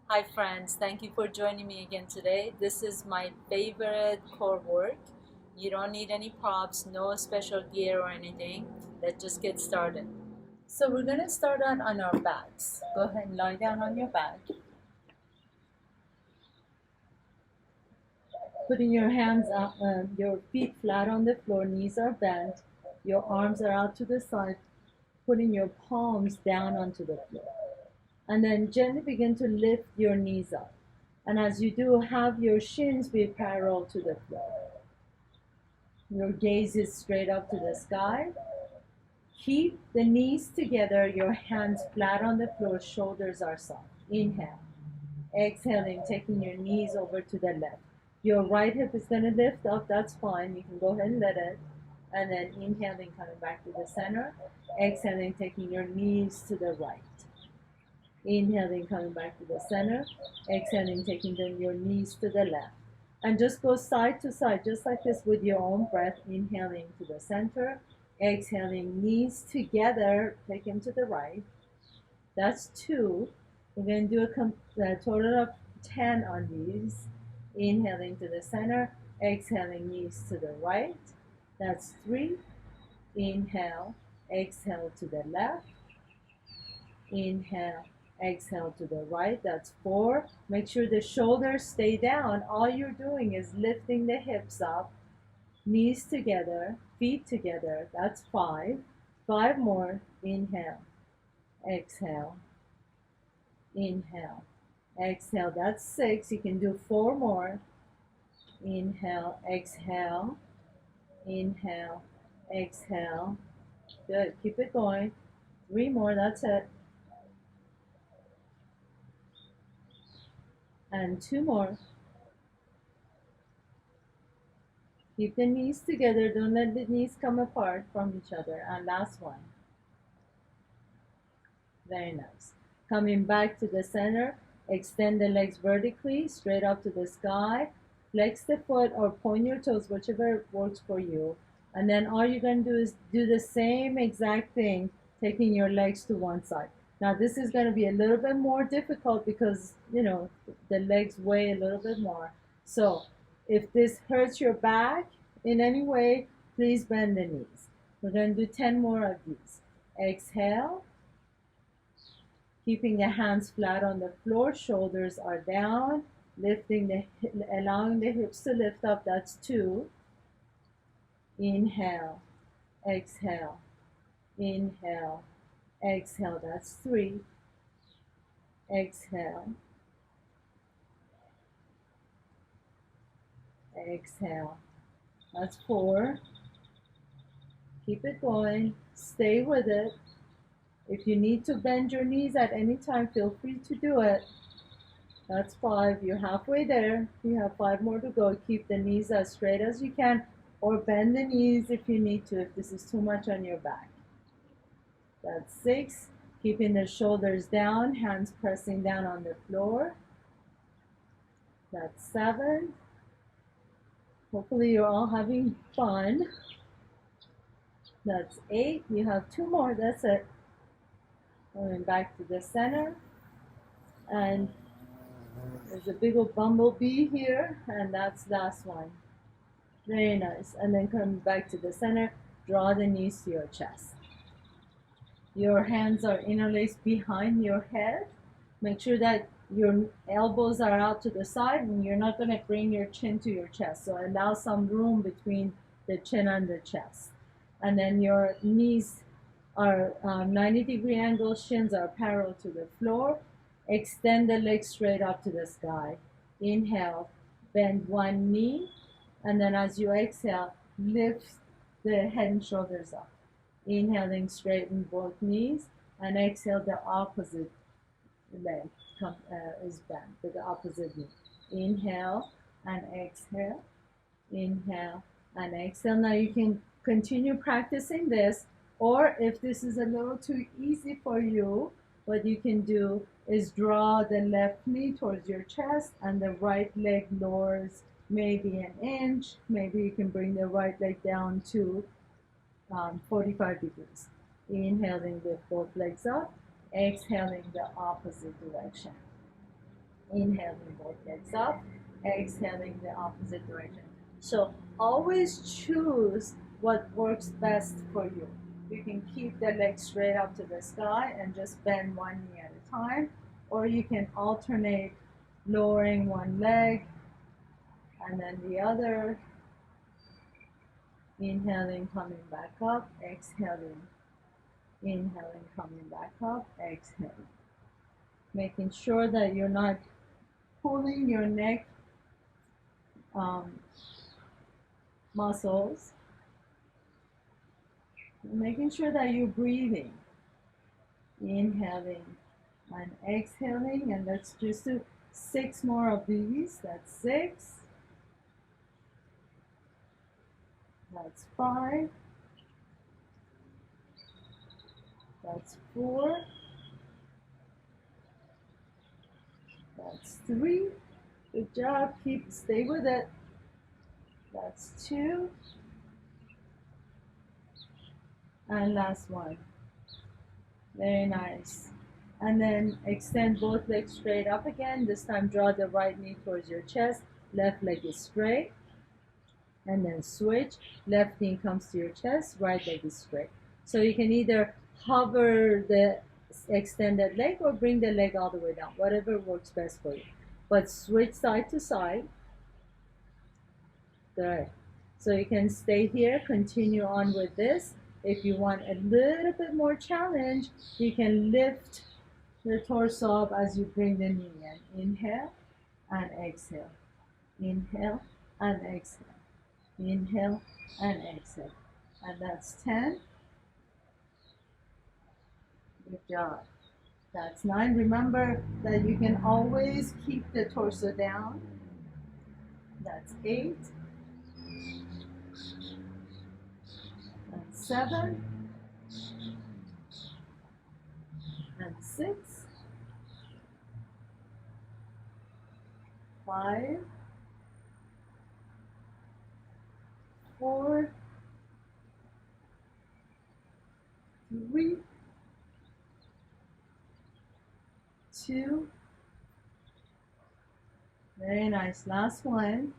Hi friends, thank you for joining me again today. This is my favorite core work. You don't need any props, no special gear or anything. Let's just get started. So we're going to start out on our backs. Go ahead and lie down on your back. Putting your hands up, your feet flat on the floor, knees are bent, your arms are out to the side, putting your palms down onto the floor. And then gently begin to lift your knees up. And as you do, have your shins be parallel to the floor. Your gaze is straight up to the sky. Keep the knees together, your hands flat on the floor, shoulders are soft. Inhale. Exhaling, taking your knees over to the left. Your right hip is going to lift up, that's fine. You can go ahead and let it. And then inhaling, coming back to the center. Exhaling, taking your knees to the right. Inhaling, coming back to the center. Exhaling, taking your knees to the left. And just go side to side, just like this with your own breath. Inhaling to the center. Exhaling, knees together, take them to the right. That's 2. We're going to do a total of 10 on these. Inhaling to the center. Exhaling, knees to the right. That's 3. Inhale. Exhale to the left. Inhale, exhale to the right. That's 4. Make sure the shoulders stay down. All you're doing is lifting the hips up, knees together, feet together. That's 5. 5 more. Inhale, exhale, inhale, exhale. That's 6. You can do 4 more. Inhale, exhale, inhale, exhale. Good. Keep it going. 3 more. That's it. And 2 more. Keep the knees together. Don't let the knees come apart from each other. And last one. Very nice. Coming back to the center. Extend the legs vertically, straight up to the sky. Flex the foot or point your toes, whichever works for you. And then all you're going to do is do the same exact thing, taking your legs to one side. Now this is going to be a little bit more difficult because, the legs weigh a little bit more. So if this hurts your back in any way, please bend the knees. We're going to do 10 more of these. Exhale, keeping the hands flat on the floor, shoulders are down, allowing the hips to lift up, that's 2. Inhale, exhale, inhale, exhale, that's 3. Exhale, exhale, that's 4. Keep it going, stay with it. If you need to bend your knees at any time, feel free to do it. That's 5. You're halfway there. You have 5 more to go. Keep the knees as straight as you can, or bend the knees if you need to, if this is too much on your back. That's 6. Keeping the shoulders down, hands pressing down on the floor. That's 7. Hopefully you're all having fun. That's 8. You have 2 more. That's it. Going back to the center. And there's a big old bumblebee here, and that's last one. Very nice. And then come back to the center. Draw the knees to your chest. Your hands are interlaced behind your head. Make sure that your elbows are out to the side and you're not going to bring your chin to your chest. So allow some room between the chin and the chest. And then your knees are 90-degree angle, shins are parallel to the floor. Extend the legs straight up to the sky. Inhale, bend one knee, and then as you exhale, lift the head and shoulders up. Inhaling, straighten both knees, and exhale, the opposite leg is bent with the opposite knee. Inhale and exhale, inhale and exhale. Now you can continue practicing this, or if this is a little too easy for you, what you can do is draw the left knee towards your chest and the right leg lowers maybe an inch. Maybe you can bring the right leg down to 45 degrees. Inhaling, lift both legs up. Exhaling the opposite direction. Inhaling both legs up, exhaling the opposite direction. So always choose what works best for you. You can keep the legs straight up to the sky and just bend one knee at a time, or you can alternate lowering one leg and then the other, inhaling, coming back up, exhaling, inhaling, coming back up, exhaling. Making sure that you're not pulling your neck um, muscles, making sure that you're breathing, inhaling and exhaling, and let's just do 6 more of these. That's 6, that's 5, that's 4, that's 3. Good job. Stay with it. That's 2, and last one. Very nice. And then extend both legs straight up again. This time draw the right knee towards your chest. Left leg is straight. And then switch. Left knee comes to your chest. Right leg is straight. So you can either hover the extended leg or bring the leg all the way down. Whatever works best for you. But switch side to side. Good. So you can stay here. Continue on with this. If you want a little bit more challenge, you can lift the torso up as you bring the knee in. Inhale and exhale. Inhale and exhale. Inhale and exhale. And that's 10. Good job. That's 9. Remember that you can always keep the torso down. That's 8. That's 7. And 6. 5. 4. 3. 2. Very nice. Last one.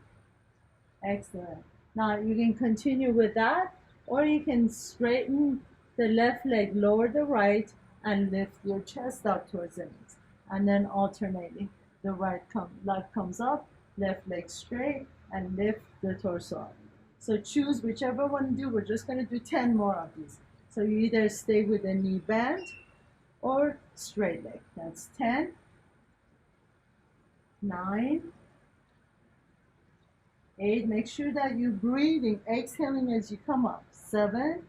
Excellent. Now you can continue with that, or you can straighten the left leg, lower the right, and lift your chest up towards the knees. And then alternating, the leg comes up, left leg straight, and lift the torso up. So choose whichever one you do. We're just going to do 10 more of these. So you either stay with the knee bent or straight leg. That's 10, 9, 8. Make sure that you're breathing, exhaling as you come up. 7,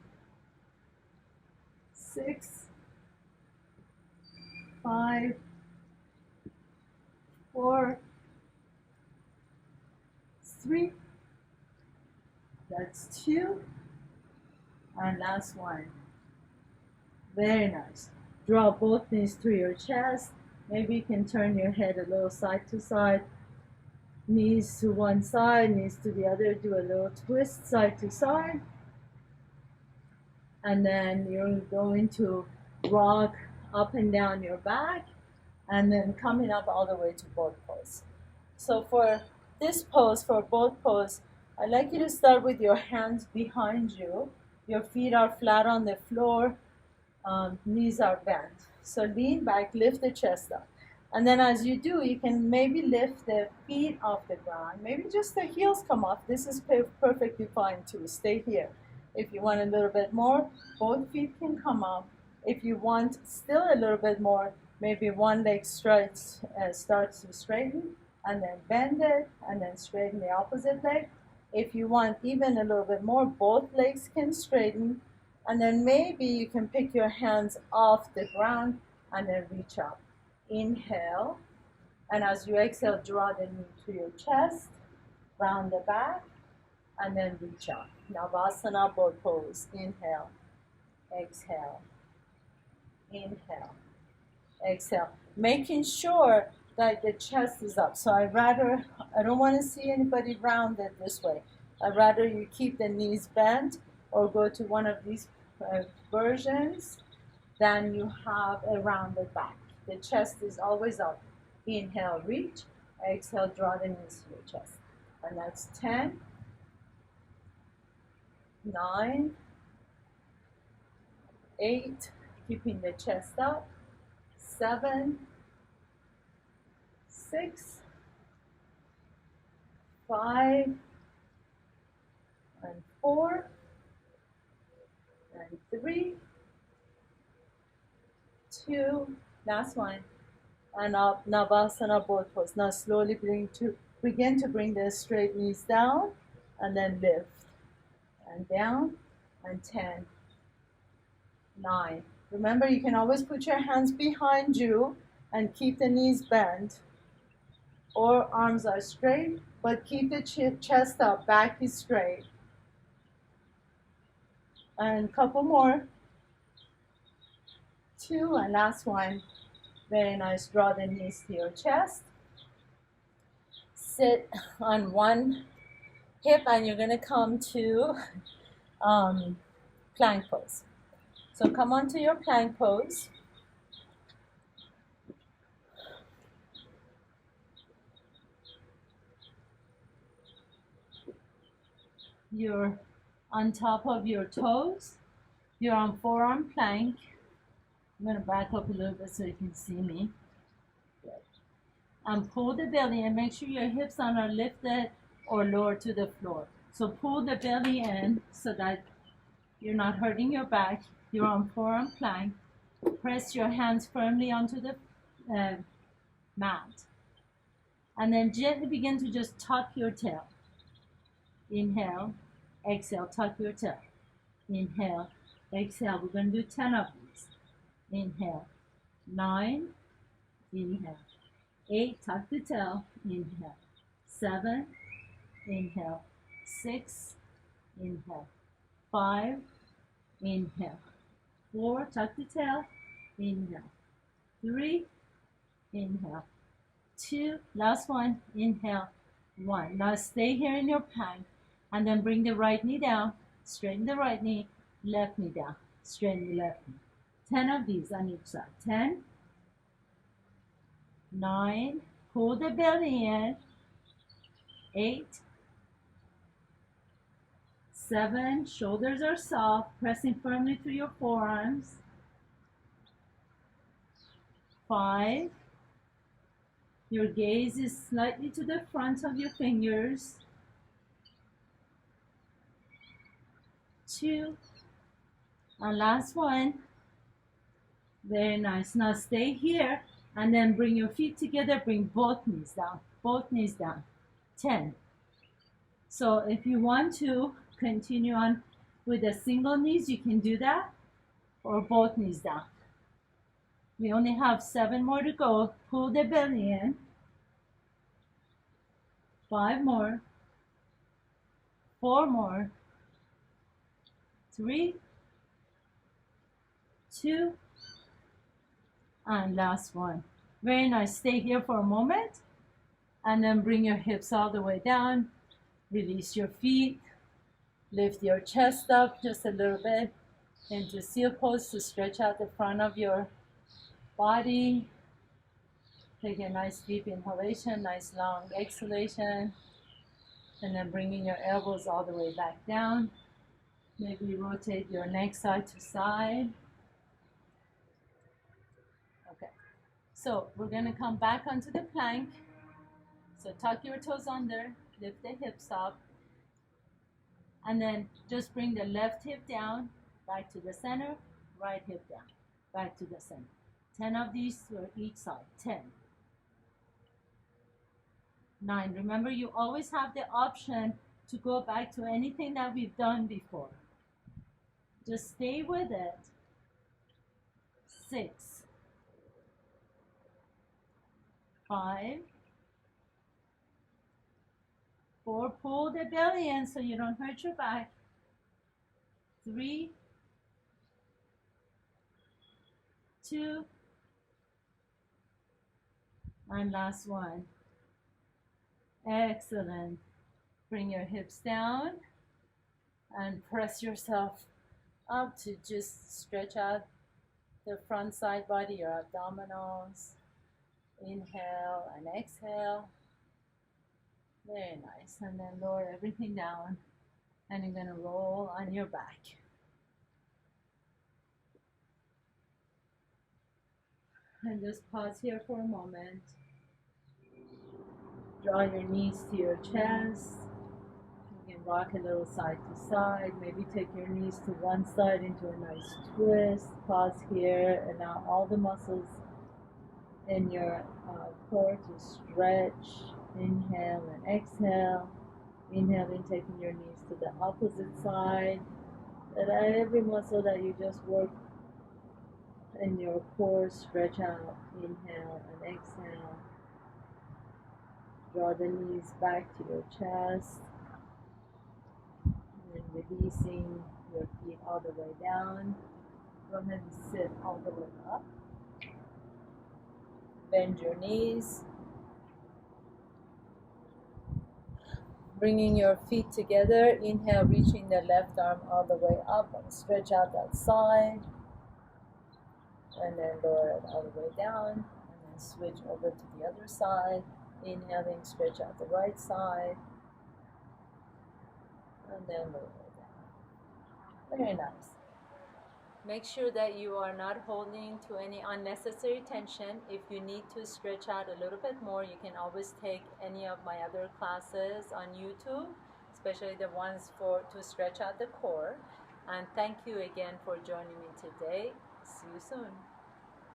6, 5, 4, 3. That's 2. And last one. Very nice. Draw both knees to your chest. Maybe you can turn your head a little side to side. Knees to one side, knees to the other. Do a little twist side to side. And then you're going to rock up and down your back, and then coming up all the way to both pose. So for this pose, for both pose, I'd like you to start with your hands behind you. Your feet are flat on the floor, knees are bent. So lean back, lift the chest up. And then as you do, you can maybe lift the feet off the ground. Maybe just the heels come off. This is perfectly fine too. Stay here. If you want a little bit more, both feet can come up. If you want still a little bit more, maybe one leg starts to straighten, and then bend it, and then straighten the opposite leg. If you want even a little bit more, both legs can straighten, and then maybe you can pick your hands off the ground and then reach up. Inhale, and as you exhale, draw the knee to your chest, round the back, and then reach up. Navasana both pose. Inhale, exhale, inhale, exhale. Making sure that the chest is up. So I don't want to see anybody rounded this way. I'd rather you keep the knees bent or go to one of these versions than you have a rounded back. The chest is always up. Inhale, reach. Exhale, draw the knees to your chest. And that's 10, 9, 8, keeping the chest up, 7, 6, 5, and 4, and 3, 2, last one, and up, Navasana both pose. Now slowly begin to bring the straight knees down, and then lift, and down, and 10, 9. Remember, you can always put your hands behind you and keep the knees bent, or arms are straight, but keep the chest up, back is straight. And couple more. 2, and last one. Very nice. Draw the knees to your chest. Sit on one hip, and you're going to come to plank pose. So come onto your plank pose. You're on top of your toes. You're on forearm plank. I'm going to back up a little bit so you can see me. Good. And pull the belly, and make sure your hips are not lifted or lower to the floor. So pull the belly in so that you're not hurting your back. You're on forearm plank. Press your hands firmly onto the mat. And then gently begin to just tuck your tail. Inhale, exhale, tuck your tail. Inhale, exhale. We're going to do 10 of these. Inhale, 9, inhale, 8, tuck the tail, inhale, 7, inhale, 6, inhale, 5, inhale, 4, tuck the tail, inhale, 3, inhale, 2, last one, inhale, 1. Now stay here in your plank, and then bring the right knee down, straighten the right knee, left knee down, straighten the left knee. 10 of these on each side. 10, 9, pull the belly in, 8, 7, shoulders are soft, pressing firmly through your forearms, 5, your gaze is slightly to the front of your fingers, 2, and last one. Very nice. Now stay here, and then bring your feet together, bring both knees down, 10. So if you want to continue on with the single knees, you can do that, or both knees down. We only have 7 more to go. Pull the belly in, 5 more, 4 more, 3, 2, and last one. Very nice. Stay here for a moment, and then bring your hips all the way down. Release your feet. Lift your chest up just a little bit into seal pose to stretch out the front of your body. Take a nice deep inhalation, nice long exhalation, and then bringing your elbows all the way back down. Maybe rotate your neck side to side. Okay, so we're going to come back onto the plank. So tuck your toes under, lift the hips up, and then just bring the left hip down, back to the center, right hip down, back to the center. 10 of these for each side. 10. 9. Remember, you always have the option to go back to anything that we've done before. Just stay with it. 6. 5. 4. Pull the belly in so you don't hurt your back. 3. 2. And last one. Excellent. Bring your hips down and press yourself up to just stretch out the front side body, your abdominals. Inhale and exhale. Very nice. And then lower everything down. And you're going to roll on your back. And just pause here for a moment. Draw your knees to your chest. You can rock a little side to side. Maybe take your knees to one side into a nice twist. Pause here. And now all the muscles in your core to stretch. Inhale and exhale. Inhaling, taking your knees to the opposite side. Let every muscle that you just worked in your core stretch out. Inhale and exhale. Draw the knees back to your chest. And releasing your feet all the way down. Go ahead and sit all the way up. Bend your knees. Bringing your feet together. Inhale, reaching the left arm all the way up and stretch out that side. And then lower it all the way down. And then switch over to the other side. Inhaling, stretch out the right side. And then lower it down. Very nice. Make sure that you are not holding to any unnecessary tension. If you need to stretch out a little bit more, you can always take any of my other classes on YouTube, especially the ones to stretch out the core. And thank you again for joining me today. See you soon.